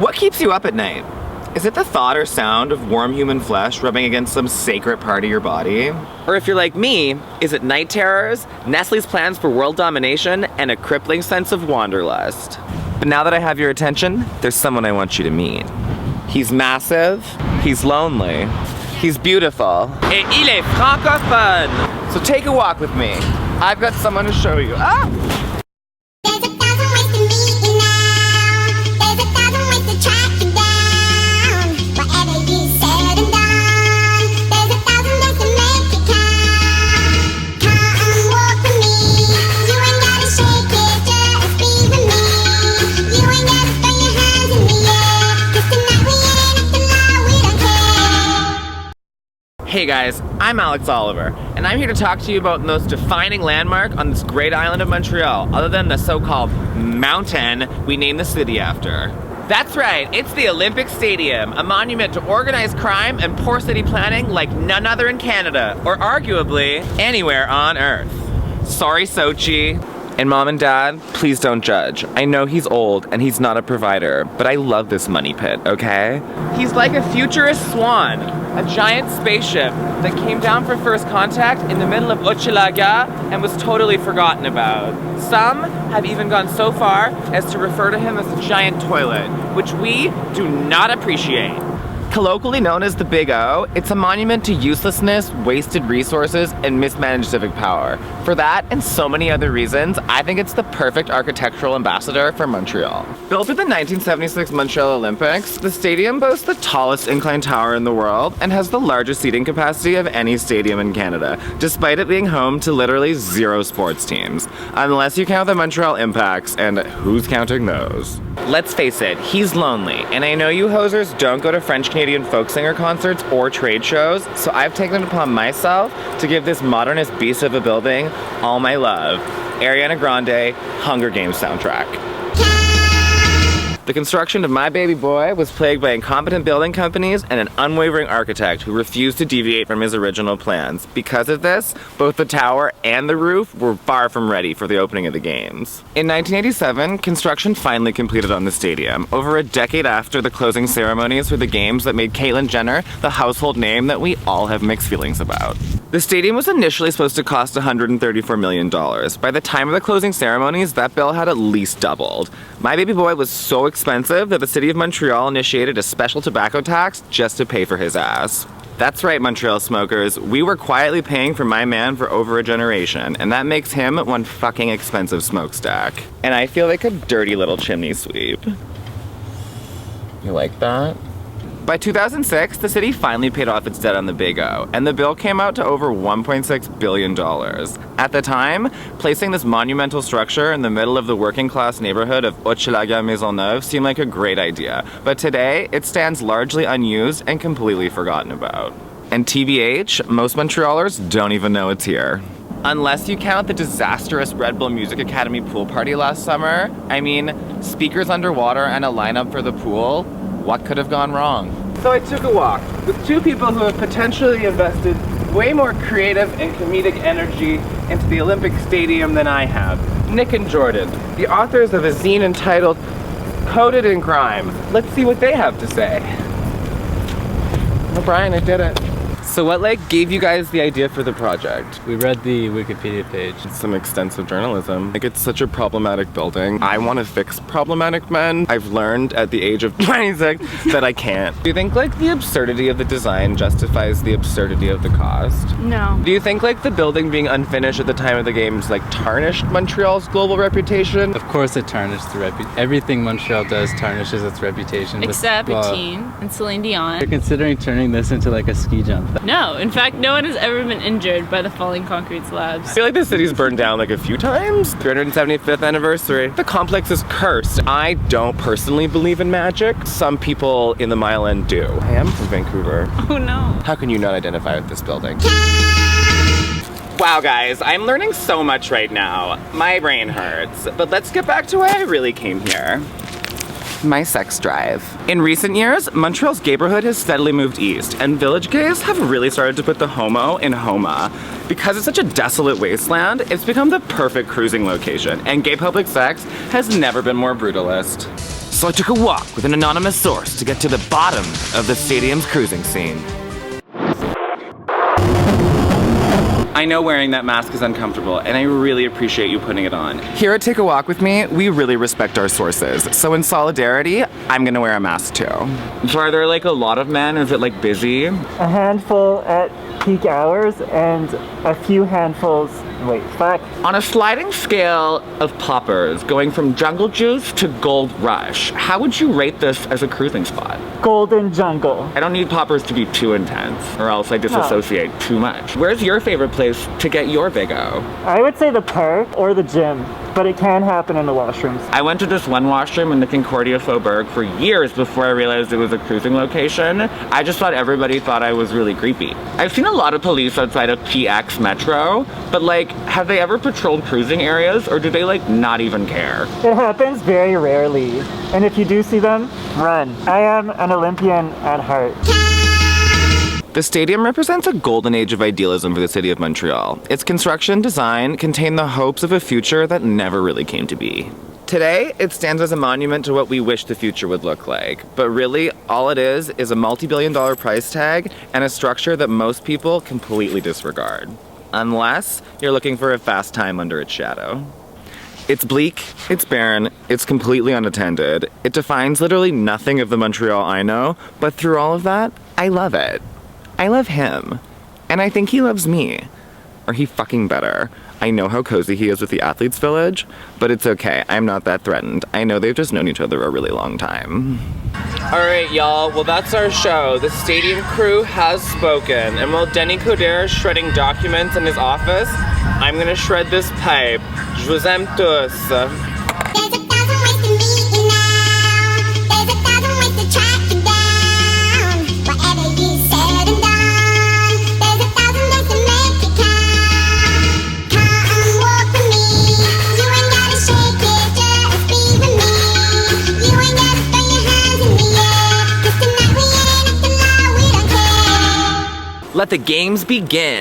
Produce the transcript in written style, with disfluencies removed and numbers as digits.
What keeps you up at night? Is it the thought or sound of warm human flesh rubbing against some sacred part of your body? Or if you're like me, is it night terrors, Nestle's plans for world domination, and a crippling sense of wanderlust? But now that I have your attention, there's someone I want you to meet. He's massive, he's lonely, he's beautiful, et il est francophone! So take a walk with me. I've got someone to show you. Ah! Hey guys, I'm Alex Oliver, and I'm here to talk to you about the most defining landmark on this great island of Montreal, other than the so-called mountain we named the city after. That's right, it's the Olympic Stadium, a monument to organized crime and poor city planning like none other in Canada, or arguably, anywhere on Earth. Sorry, Sochi. And Mom and Dad, please don't judge. I know he's old and he's not a provider, but I love this money pit, okay? He's like a futurist swan, a giant spaceship that came down for first contact in the middle of Hochelaga and was totally forgotten about. Some have even gone so far as to refer to him as a giant toilet, which we do not appreciate. Colloquially known as the Big O, it's a monument to uselessness, wasted resources, and mismanaged civic power. For that and so many other reasons, I think it's the perfect architectural ambassador for Montreal. Built for the 1976 Montreal Olympics, the stadium boasts the tallest inclined tower in the world and has the largest seating capacity of any stadium in Canada, despite it being home to literally 0 sports teams. Unless you count the Montreal Impacts, and who's counting those? Let's face it, he's lonely, and I know you hosers don't go to French-Canadian folk singer concerts or trade shows, so I've taken it upon myself to give this modernist beast of a building all my love. Ariana Grande, Hunger Games soundtrack. The construction of my baby boy was plagued by incompetent building companies and an unwavering architect who refused to deviate from his original plans. Because of this, both the tower and the roof were far from ready for the opening of the games. In 1987, construction finally completed on the stadium, over a decade after the closing ceremonies for the games that made Caitlyn Jenner the household name that we all have mixed feelings about. The stadium was initially supposed to cost $134 million. By the time of the closing ceremonies, that bill had at least doubled. My baby boy was so expensive that the city of Montreal initiated a special tobacco tax just to pay for his ass. That's right, Montreal smokers. We were quietly paying for my man for over a generation, and that makes him one fucking expensive smokestack. And I feel like a dirty little chimney sweep. You like that? By 2006, the city finally paid off its debt on the Big O, and the bill came out to over $1.6 billion. At the time, placing this monumental structure in the middle of the working-class neighborhood of Hochelaga Maisonneuve seemed like a great idea, but today, it stands largely unused and completely forgotten about. And TBH, most Montrealers don't even know it's here. Unless you count the disastrous Red Bull Music Academy pool party last summer. I mean, speakers underwater and a lineup for the pool. What could have gone wrong? So I took a walk with two people who have potentially invested way more creative and comedic energy into the Olympic Stadium than I have. Nick and Jordan, the authors of a zine entitled Coded in Crime. Let's see what they have to say. Oh, Brian, I did it. So what gave you guys the idea for the project? We read the Wikipedia page. It's some extensive journalism. It's such a problematic building. I want to fix problematic men. I've learned at the age of 26 that I can't. Do you think the absurdity of the design justifies the absurdity of the cost? No. Do you think the building being unfinished at the time of the games tarnished Montreal's global reputation? Of course it tarnished the reputation. Everything Montreal does tarnishes its reputation. Except Poutine and Celine Dion. You're considering turning this into a ski jump. No, in fact, no one has ever been injured by the falling concrete slabs. I feel like the city's burned down a few times. 375th anniversary. The complex is cursed. I don't personally believe in magic. Some people in the Mile End do. I am from Vancouver. Oh no. How can you not identify with this building? Wow guys, I'm learning so much right now. My brain hurts. But let's get back to why I really came here. My sex drive. In recent years, Montreal's gayborhood has steadily moved east, and village gays have really started to put the homo in homa. Because it's such a desolate wasteland, it's become the perfect cruising location, and gay public sex has never been more brutalist. So I took a walk with an anonymous source to get to the bottom of the stadium's cruising scene. I know wearing that mask is uncomfortable, and I really appreciate you putting it on. Here at Take a Walk With Me, we really respect our sources. So in solidarity, I'm gonna wear a mask too. So are there like a lot of men? Is it like busy? A handful at peak hours and a few handfuls, wait, fuck. On a sliding scale of poppers, going from Jungle Juice to Gold Rush, how would you rate this as a cruising spot? Golden jungle. I don't need poppers to be too intense, or else I disassociate too much. Where's your favorite place to get your Big O? I would say the park or the gym, but it can happen in the washrooms. I went to this one washroom in the Concordia Faubourg for years before I realized it was a cruising location. I just thought everybody thought I was really creepy. I've seen a lot of police outside of PX Metro, but like, have they ever patrolled cruising areas, or do they like not even care? It happens very rarely, and if you do see them, run. I am an Olympian at heart. The stadium represents a golden age of idealism for the city of Montreal. Its construction design contained the hopes of a future that never really came to be. Today, it stands as a monument to what we wish the future would look like. But really, all it is a multi-billion-dollar price tag and a structure that most people completely disregard. Unless you're looking for a fast time under its shadow. It's bleak, it's barren, it's completely unattended. It defines literally nothing of the Montreal I know, but through all of that, I love it. I love him. And I think he loves me. Or he fucking better. I know how cozy he is with the Athletes Village, but it's okay, I'm not that threatened. I know they've just known each other a really long time. Alright y'all, well that's our show. The stadium crew has spoken, and while Denny Coderre is shredding documents in his office, I'm gonna shred this pipe. Je vous aime tous. There's 1,000 ways to meet you now. There's 1,000 ways to track you down. Whatever you said and done, there's 1,000 ways to make it count. Come walk with me. You ain't gotta shake it, just be with me. You ain't gotta throw your hands in the air. 'Cause tonight we ain't acting like we don't care. Let the games begin.